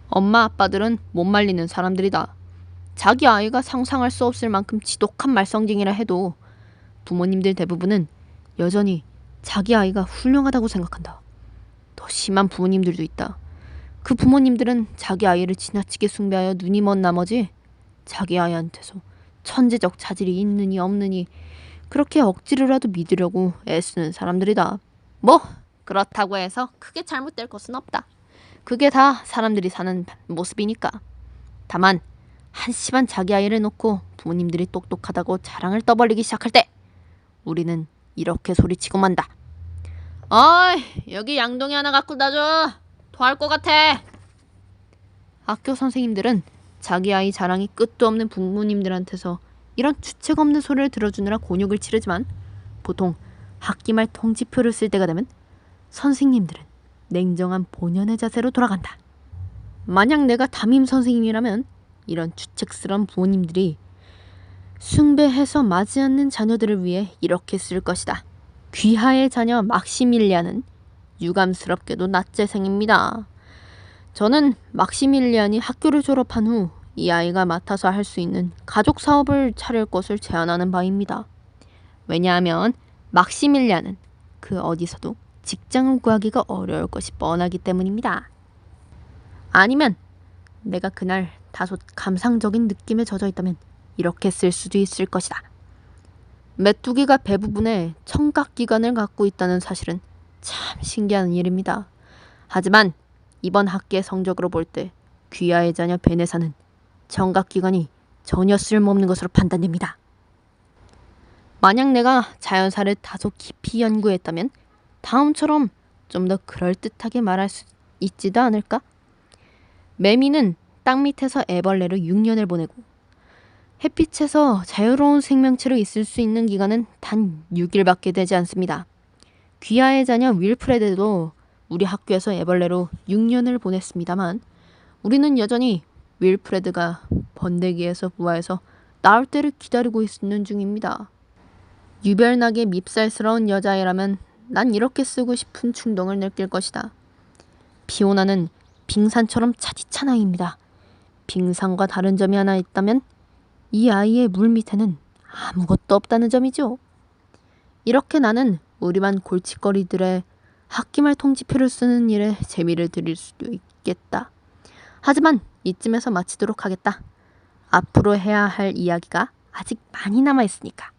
엄마 아빠들은 못 말리는 사람들이다. 자기 아이가 상상할 수 없을 만큼 지독한 말썽쟁이라 해도 부모님들 대부분은 여전히 자기 아이가 훌륭하다고 생각한다. 더 심한 부모님들도 있다. 그 부모님들은 자기 아이를 지나치게 숭배하여 눈이 먼 나머지 자기 아이한테서 천재적 자질이 있느니 없느니 그렇게 억지로라도 믿으려고 애쓰는 사람들이다. 뭐 그렇다고 해서 크게 잘못될 것은 없다. 그게 다 사람들이 사는 모습이니까. 다만 한심한 자기 아이를 놓고 부모님들이 똑똑하다고 자랑을 떠벌리기 시작할 때 우리는 이렇게 소리치고 만다. 어이, 여기 양동이 하나 갖고 놔줘. 토할 것 같아. 학교 선생님들은 자기 아이 자랑이 끝도 없는 부모님들한테서 이런 주책 없는 소리를 들어주느라 곤욕을 치르지만 보통 학기 말 통지표를 쓸 때가 되면 선생님들은 냉정한 본연의 자세로 돌아간다. 만약 내가 담임 선생님이라면 이런 주책스러운 부모님들이 숭배해서 맞지 않는 자녀들을 위해 이렇게 쓸 것이다. 귀하의 자녀 막시밀리안은 유감스럽게도 낫재생입니다. 저는 막시밀리안이 학교를 졸업한 후 이 아이가 맡아서 할 수 있는 가족 사업을 차릴 것을 제안하는 바입니다. 왜냐하면 막시밀리안은 그 어디서도 직장을 구하기가 어려울 것이 뻔하기 때문입니다. 아니면 내가 그날 다소 감상적인 느낌에 젖어 있다면 이렇게 쓸 수도 있을 것이다. 메뚜기가 배 부분에 청각기관을 갖고 있다는 사실은 참 신기한 일입니다. 하지만 이번 학기의 성적으로 볼 때 귀하의 자녀 베네사는 청각기관이 전혀 쓸모없는 것으로 판단됩니다. 만약 내가 자연사를 다소 깊이 연구했다면 다음처럼 좀 더 그럴듯하게 말할 수 있지도 않을까? 매미는 땅 밑에서 애벌레로 6년을 보내고 햇빛에서 자유로운 생명체로 있을 수 있는 기간은 단 6일밖에 되지 않습니다. 귀하의 자녀 윌프레드도 우리 학교에서 애벌레로 6년을 보냈습니다만 우리는 여전히 윌프레드가 번데기에서 부화해서 나올 때를 기다리고 있는 중입니다. 유별나게 밉살스러운 여자애라면 난 이렇게 쓰고 싶은 충동을 느낄 것이다. 피오나는 빙산처럼 차디찬 아이입니다. 빙산과 다른 점이 하나 있다면 이 아이의 물 밑에는 아무것도 없다는 점이죠. 이렇게 나는 우리 반 골칫거리들의 학기말 통지표를 쓰는 일에 재미를 들일 수도 있겠다. 하지만 이쯤에서 마치도록 하겠다. 앞으로 해야 할 이야기가 아직 많이 남아있으니까.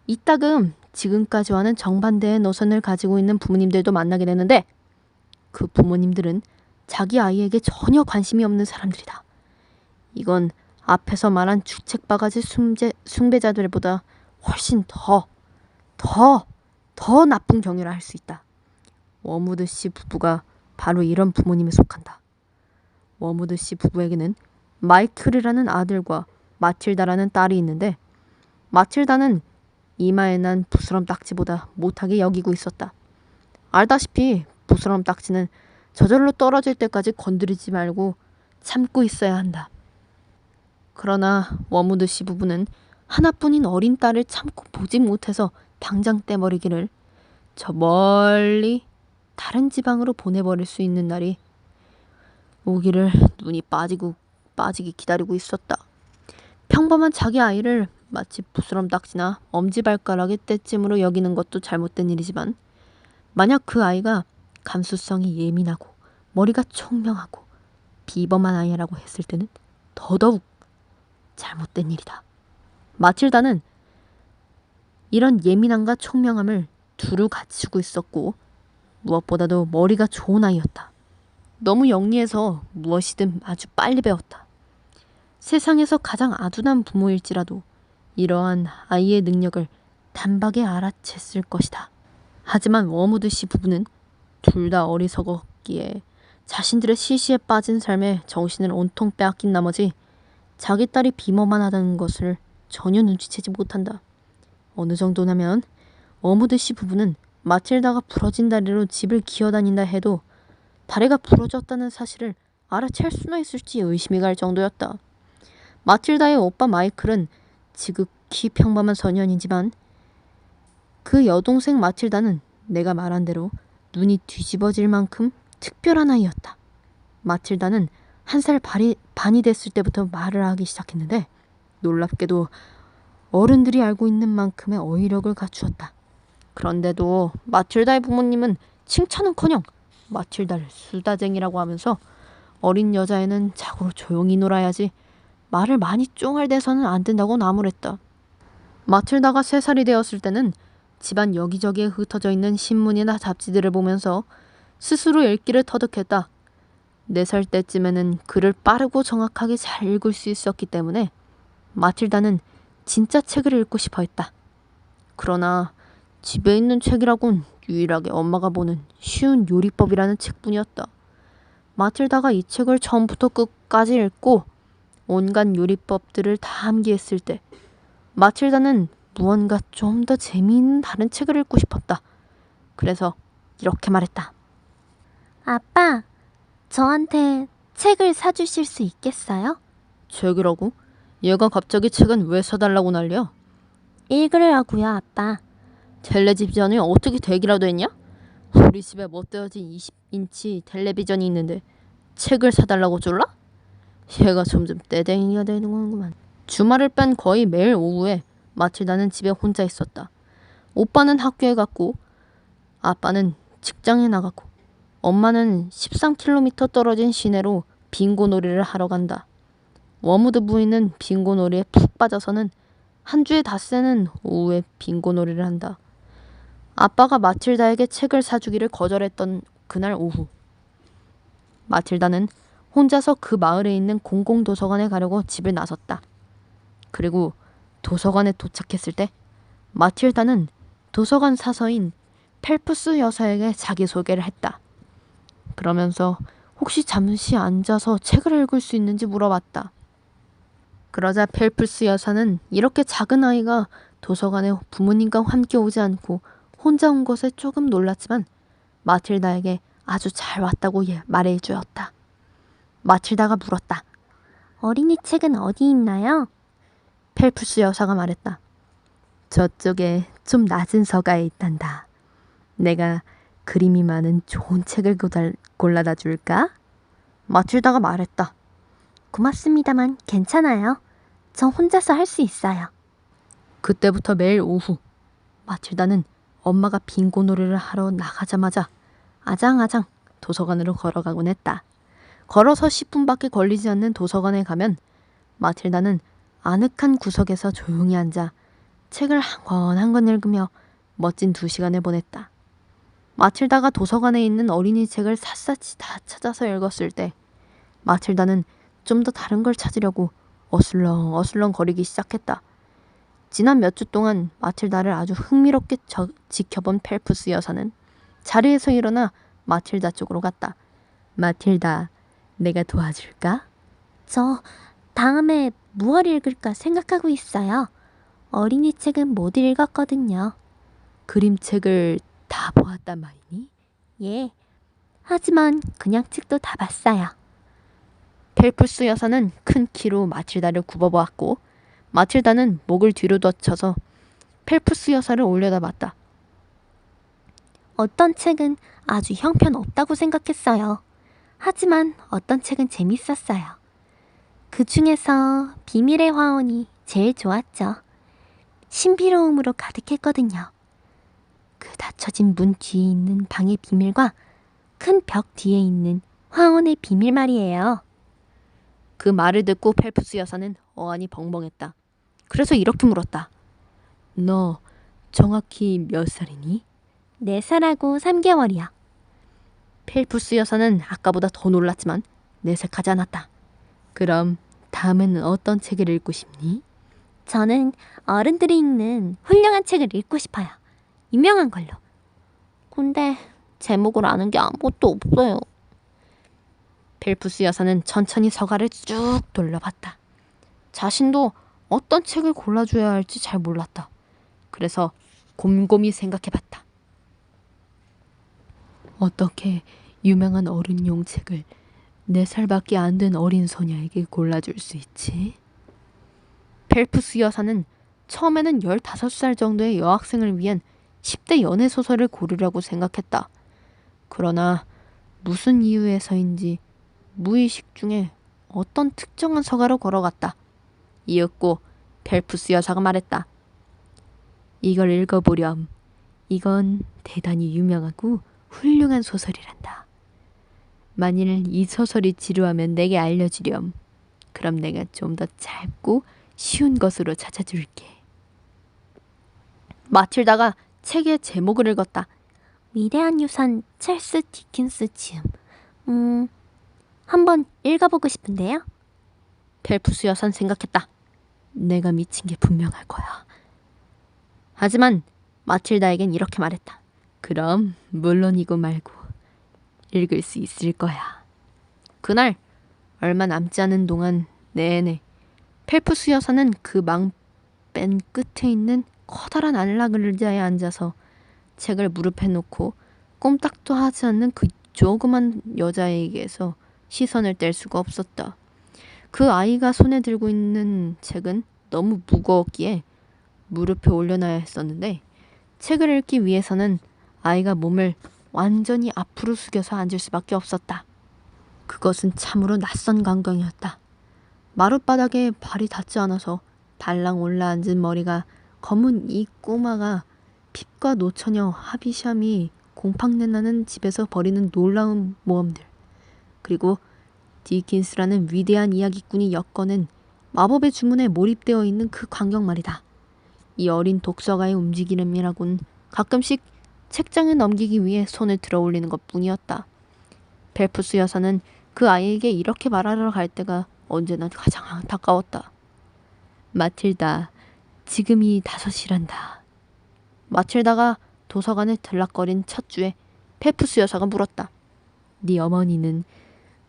이따금 지금까지와는 정반대의 노선을 가지고 있는 부모님들도 만나게 되는데 그 부모님들은 자기 아이에게 전혀 관심이 없는 사람들이다. 이건 앞에서 말한 주책바가지 숭배자들보다 훨씬 더 나쁜 경우라 할 수 있다. 워무드 씨 부부가 바로 이런 부모님에 속한다. 워무드 씨 부부에게는 마이클이라는 아들과 마틸다라는 딸이 있는데 마틸다는 이마에 난 부스럼 딱지보다 못하게 여기고 있었다. 알다시피 부스럼 딱지는 저절로 떨어질 때까지 건드리지 말고 참고 있어야 한다. 그러나 워무드 씨 부부는 하나뿐인 어린 딸을 참고 보지 못해서 당장 떼버리기를 저 멀리 다른 지방으로 보내버릴 수 있는 날이 오기를 눈이 빠지기 기다리고 있었다. 평범한 자기 아이를 마치 부스럼 딱지나 엄지발가락의 때쯤으로 여기는 것도 잘못된 일이지만 만약 그 아이가 감수성이 예민하고 머리가 총명하고 비범한 아이라고 했을 때는 더더욱 잘못된 일이다. 마틸다는 이런 예민함과 총명함을 두루 갖추고 있었고 무엇보다도 머리가 좋은 아이였다. 너무 영리해서 무엇이든 아주 빨리 배웠다. 세상에서 가장 아둔한 부모일지라도 이러한 아이의 능력을 단박에 알아챘을 것이다. 하지만 워무드 씨 부부는 둘 다 어리석었기에 자신들의 시시에 빠진 삶에 정신을 온통 빼앗긴 나머지 자기 딸이 비범한하다는 것을 전혀 눈치채지 못한다. 어느 정도냐면 워무드 씨 부부는 마틸다가 부러진 다리로 집을 기어다닌다 해도 다리가 부러졌다는 사실을 알아챌 수나 있을지 의심이 갈 정도였다. 마틸다의 오빠 마이클은 지극히 평범한 소년이지만 그 여동생 마틸다는 내가 말한 대로 눈이 뒤집어질 만큼 특별한 아이였다. 마틸다는 1살 반이 됐을 때부터 말을 하기 시작했는데 놀랍게도 어른들이 알고 있는 만큼의 어휘력을 갖추었다. 그런데도 마틸다의 부모님은 칭찬은커녕 마틸다를 수다쟁이라고 하면서 어린 여자애는 자고로 조용히 놀아야지 말을 많이 쫑알대서는 안 된다고 나무랬다. 마틸다가 3살이 되었을 때는 집안 여기저기에 흩어져 있는 신문이나 잡지들을 보면서 스스로 읽기를 터득했다. 4살 때쯤에는 글을 빠르고 정확하게 잘 읽을 수 있었기 때문에 마틸다는 진짜 책을 읽고 싶어 했다. 그러나 집에 있는 책이라곤 유일하게 엄마가 보는 쉬운 요리법이라는 책뿐이었다. 마틸다가 이 책을 처음부터 끝까지 읽고 온갖 요리법들을 다 암기했을 때 마틸다는 무언가 좀 더 재미있는 다른 책을 읽고 싶었다. 그래서 이렇게 말했다. 아빠, 저한테 책을 사주실 수 있겠어요? 책이라고? 얘가 갑자기 책은 왜 사달라고 난리야? 읽으려고요, 아빠. 텔레비전이 어떻게 되기라도 했냐? 우리 집에 못되어진 20인치 텔레비전이 있는데 책을 사달라고 졸라? 얘가 점점 떼댕이가 되는구만. 주말을 뺀 거의 매일 오후에 마틸다는 집에 혼자 있었다. 오빠는 학교에 갔고 아빠는 직장에 나갔고 엄마는 13km 떨어진 시내로 빙고놀이를 하러 간다. 워무드 부인은 빙고놀이에 푹 빠져서는 한 주에 닷새는 오후에 빙고놀이를 한다. 아빠가 마틸다에게 책을 사주기를 거절했던 그날 오후, 마틸다는 혼자서 그 마을에 있는 공공도서관에 가려고 집을 나섰다. 그리고 도서관에 도착했을 때 마틸다는 도서관 사서인 펠프스 여사에게 자기소개를 했다. 그러면서 혹시 잠시 앉아서 책을 읽을 수 있는지 물어봤다. 그러자 펠프스 여사는 이렇게 작은 아이가 도서관에 부모님과 함께 오지 않고 혼자 온 것에 조금 놀랐지만 마틸다에게 아주 잘 왔다고 말해주었다. 마틸다가 물었다. 어린이 책은 어디 있나요? 펠프스 여사가 말했다. 저쪽에 좀 낮은 서가에 있단다. 내가 그림이 많은 좋은 책을 골라다 줄까? 마틸다가 말했다. 고맙습니다만 괜찮아요. 저 혼자서 할 수 있어요. 그때부터 매일 오후 마틸다는 엄마가 빙고놀이를 하러 나가자마자 아장아장 도서관으로 걸어가곤 했다. 걸어서 10분밖에 걸리지 않는 도서관에 가면 마틸다는 아늑한 구석에서 조용히 앉아 책을 한 권 한 권 읽으며 멋진 2시간을 보냈다. 마틸다가 도서관에 있는 어린이 책을 샅샅이 다 찾아서 읽었을 때 마틸다는 좀 더 다른 걸 찾으려고 어슬렁 거리기 시작했다. 지난 몇 주 동안 마틸다를 아주 흥미롭게 지켜본 펠프스 여사는 자리에서 일어나 마틸다 쪽으로 갔다. 마틸다, 내가 도와줄까? 저 다음에 무얼 읽을까 생각하고 있어요. 어린이 책은 못 읽었거든요. 그림책을 다 보았단 말이니? 예. 하지만 그냥 책도 다 봤어요. 펠프스 여사는 큰 키로 마틸다를 굽어보았고 마틸다는 목을 뒤로 젖혀서 펠프스 여사를 올려다봤다. 어떤 책은 아주 형편없다고 생각했어요. 하지만 어떤 책은 재밌었어요. 그 중에서 비밀의 화원이 제일 좋았죠. 신비로움으로 가득했거든요. 그 닫혀진 문 뒤에 있는 방의 비밀과 큰 벽 뒤에 있는 화원의 비밀 말이에요. 그 말을 듣고 펠프스 여사는 어안이 벙벙했다. 그래서 이렇게 물었다. 너 정확히 몇 살이니? 4살하고 3개월이요. 펠프스 여사는 아까보다 더 놀랐지만 내색하지 않았다. 그럼 다음에는 어떤 책을 읽고 싶니? 저는 어른들이 읽는 훌륭한 책을 읽고 싶어요. 유명한 걸로. 근데 제목을 아는 게 아무것도 없어요. 펠프스 여사는 천천히 서가를 쭉 돌려봤다. 자신도 어떤 책을 골라줘야 할지 잘 몰랐다. 그래서 곰곰이 생각해봤다. 어떻게 유명한 어른용 책을 4살밖에 안 된 어린 소녀에게 골라줄 수 있지? 펠프스 여사는 처음에는 15살 정도의 여학생을 위한 10대 연애소설을 고르려고 생각했다. 그러나 무슨 이유에서인지 무의식 중에 어떤 특정한 서가로 걸어갔다. 이윽고 펠프스 여사가 말했다. 이걸 읽어보렴. 이건 대단히 유명하고 훌륭한 소설이란다. 만일 이 소설이 지루하면 내게 알려주렴. 그럼 내가 좀 더 짧고 쉬운 것으로 찾아줄게. 마틸다가 책의 제목을 읽었다. 위대한 유산 찰스 디킨스 지음. 한번 읽어보고 싶은데요. 펠프스 여사는 생각했다. 내가 미친 게 분명할 거야. 하지만 마틸다에겐 이렇게 말했다. 그럼 물론이고 말고 읽을 수 있을 거야. 그날 얼마 남지 않은 동안 내내 펠프스 여사는 그 망뺀 끝에 있는 커다란 안락 의자에 앉아서 책을 무릎에 놓고 꼼짝도 하지 않는 그 조그만 여자에게서 시선을 뗄 수가 없었다. 그 아이가 손에 들고 있는 책은 너무 무거웠기에 무릎에 올려놔야 했었는데 책을 읽기 위해서는 아이가 몸을 완전히 앞으로 숙여서 앉을 수밖에 없었다. 그것은 참으로 낯선 광경이었다. 마룻바닥에 발이 닿지 않아서 발랑 올라앉은 머리가 검은 이 꼬마가 핍과 노처녀 하비샴이 곰팡내나는 집에서 벌이는 놀라운 모험들, 그리고 디킨스라는 위대한 이야기꾼이 엮어낸 마법의 주문에 몰입되어 있는 그 광경 말이다. 이 어린 독서가의 움직임이라곤 가끔씩 책장에 넘기기 위해 손을 들어 올리는 것뿐이었다. 펠프스 여사는 그 아이에게 이렇게 말하러 갈 때가 언제나 가장 안타까웠다. 마틸다, 지금이 5시란다. 마틸다가 도서관을 들락거린 첫 주에 펠프스 여사가 물었다. 네 어머니는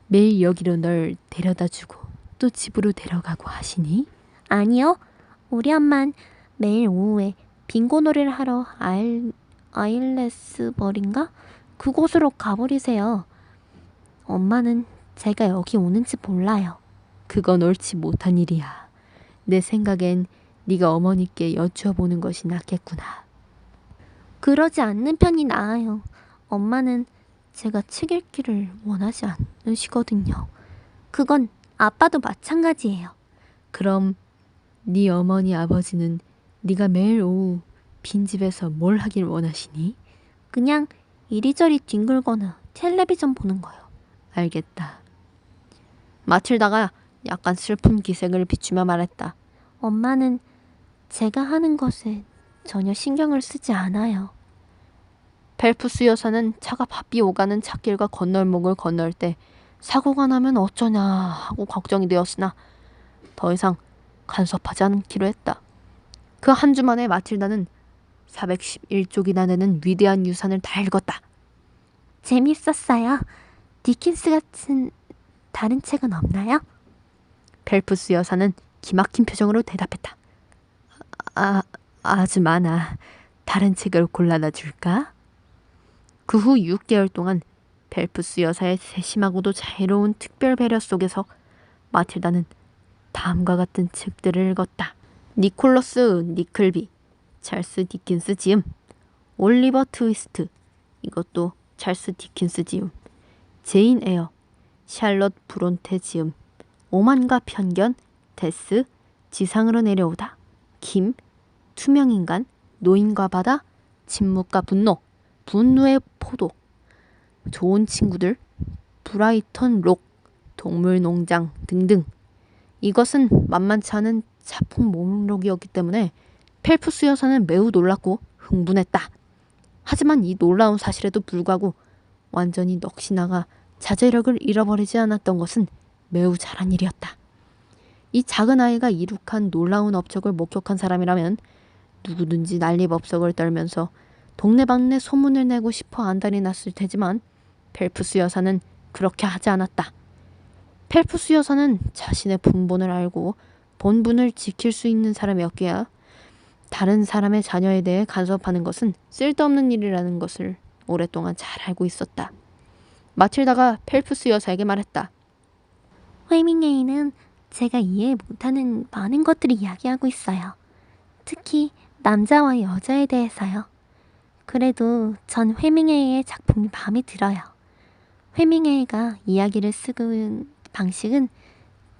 매일 여기로 널 데려다주고 또 집으로 데려가고 하시니? 아니요. 우리 엄만 매일 오후에 빙고 놀이를 하러 아일레스버린가? 그곳으로 가버리세요. 엄마는 제가 여기 오는지 몰라요. 그건 옳지 못한 일이야. 내 생각엔 네가 어머니께 여쭈어보는 것이 낫겠구나. 그러지 않는 편이 나아요. 엄마는 제가 책 읽기를 원하지 않으시거든요. 그건 아빠도 마찬가지예요. 그럼 네 어머니 아버지는 네가 매일 오후 빈집에서 뭘 하길 원하시니? 그냥 이리저리 뒹굴거나 텔레비전 보는 거요. 알겠다. 마틸다가 약간 슬픈 기색을 비추며 말했다. 엄마는 제가 하는 것에 전혀 신경을 쓰지 않아요. 펠프스 여사는 차가 바삐 오가는 찻길과 건널목을 건널 때 사고가 나면 어쩌냐 하고 걱정이 되었으나 더 이상 간섭하지 않기로 했다. 그 한 주 만에 마틸다는 411쪽이나 되는 위대한 유산을 다 읽었다. 재밌었어요. 디킨스 같은 다른 책은 없나요? 펠프스 여사는 기막힌 표정으로 대답했다. 아주 많아. 다른 책을 골라다 줄까? 그 후 6개월 동안 펠프스 여사의 세심하고도 자유로운 특별 배려 속에서 마틸다는 다음과 같은 책들을 읽었다. 니콜러스 니클비, 찰스 디킨스 지음, 올리버 트위스트, 이것도 찰스 디킨스 지음, 제인 에어, 샬럿 브론테 지음, 오만과 편견, 데스, 지상으로 내려오다, 김, 투명인간, 노인과 바다, 침묵과 분노, 분노의 포도, 좋은 친구들, 브라이턴 록, 동물농장 등등. 이것은 만만치 않은 작품 목록이었기 때문에 펠프스 여사는 매우 놀랐고 흥분했다. 하지만 이 놀라운 사실에도 불구하고 완전히 넋이 나가 자제력을 잃어버리지 않았던 것은 매우 잘한 일이었다. 이 작은 아이가 이룩한 놀라운 업적을 목격한 사람이라면 누구든지 난리법석을 떨면서 동네방네 소문을 내고 싶어 안달이 났을 테지만 펠프스 여사는 그렇게 하지 않았다. 펠프스 여사는 자신의 분본을 알고 본분을 지킬 수 있는 사람이었기에 다른 사람의 자녀에 대해 간섭하는 것은 쓸데없는 일이라는 것을 오랫동안 잘 알고 있었다. 마틸다가 펠프스 여사에게 말했다. 회밍웨이는 제가 이해 못하는 많은 것들을 이야기하고 있어요. 특히 남자와 여자에 대해서요. 그래도 전 회밍웨이의 작품이 마음에 들어요. 회밍웨이가 이야기를 쓰는 방식은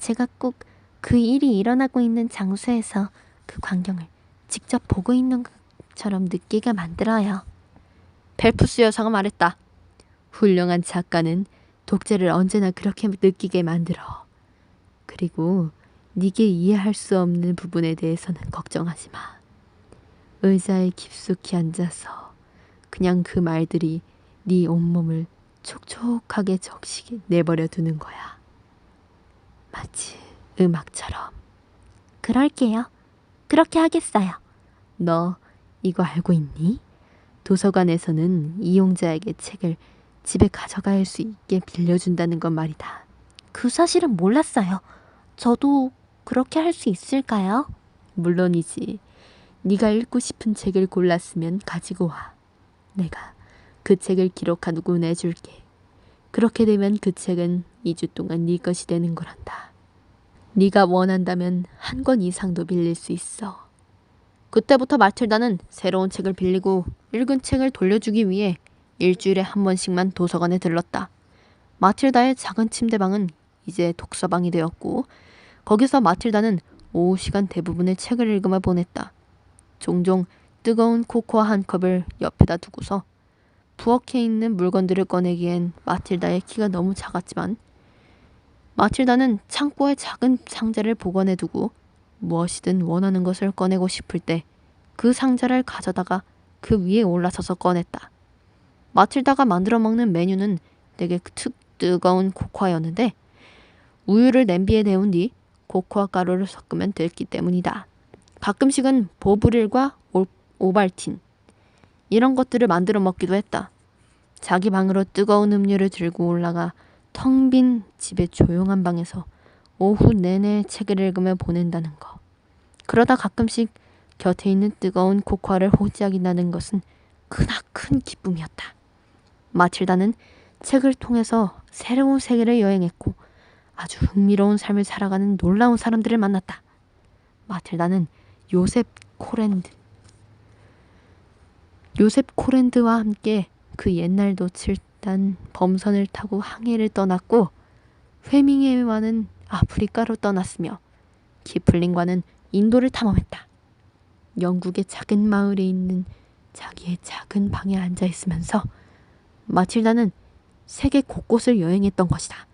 제가 꼭 그 일이 일어나고 있는 장소에서 그 광경을 직접 보고 있는 것처럼 느끼게 만들어요. 펠프스 여사가 말했다. 훌륭한 작가는 독자를 언제나 그렇게 느끼게 만들어. 그리고 네게 이해할 수 없는 부분에 대해서는 걱정하지 마. 의자에 깊숙이 앉아서 그냥 그 말들이 네 온몸을 촉촉하게 적시게 내버려 두는 거야. 마치 음악처럼. 그럴게요. 그렇게 하겠어요. 너 이거 알고 있니? 도서관에서는 이용자에게 책을 집에 가져갈 수 있게 빌려준다는 건 말이다. 그 사실은 몰랐어요. 저도 그렇게 할 수 있을까요? 물론이지. 네가 읽고 싶은 책을 골랐으면 가지고 와. 내가 그 책을 기록하고 내줄게. 그렇게 되면 그 책은 2주 동안 네 것이 되는 거란다. 네가 원한다면 한 권 이상도 빌릴 수 있어. 그때부터 마틸다는 새로운 책을 빌리고 읽은 책을 돌려주기 위해 일주일에 한 번씩만 도서관에 들렀다. 마틸다의 작은 침대방은 이제 독서방이 되었고 거기서 마틸다는 오후 시간 대부분의 책을 읽으며 보냈다. 종종 뜨거운 코코아 한 컵을 옆에다 두고서 부엌에 있는 물건들을 꺼내기엔 마틸다의 키가 너무 작았지만 마틸다는 창고에 작은 상자를 보관해두고 무엇이든 원하는 것을 꺼내고 싶을 때 그 상자를 가져다가 그 위에 올라서서 꺼냈다. 마틸다가 만들어 먹는 메뉴는 되게 뜨거운 코코아였는데 우유를 냄비에 데운 뒤 코코아 가루를 섞으면 됐기 때문이다. 가끔씩은 보브릴과 오발틴 이런 것들을 만들어 먹기도 했다. 자기 방으로 뜨거운 음료를 들고 올라가 텅 빈 집의 조용한 방에서 오후 내내 책을 읽으며 보낸다는 거. 그러다 가끔씩 곁에 있는 뜨거운 코코아를 호지하긴다는 것은 크나큰 기쁨이었다. 마틸다는 책을 통해서 새로운 세계를 여행했고 아주 흥미로운 삶을 살아가는 놀라운 사람들을 만났다. 마틸다는 요셉 코랜드와 함께 그 옛날 노칠단 범선을 타고 항해를 떠났고 회밍웨이와는 아프리카로 떠났으며 키플링과는 인도를 탐험했다. 영국의 작은 마을에 있는 자기의 작은 방에 앉아 있으면서 마틸다는 세계 곳곳을 여행했던 것이다.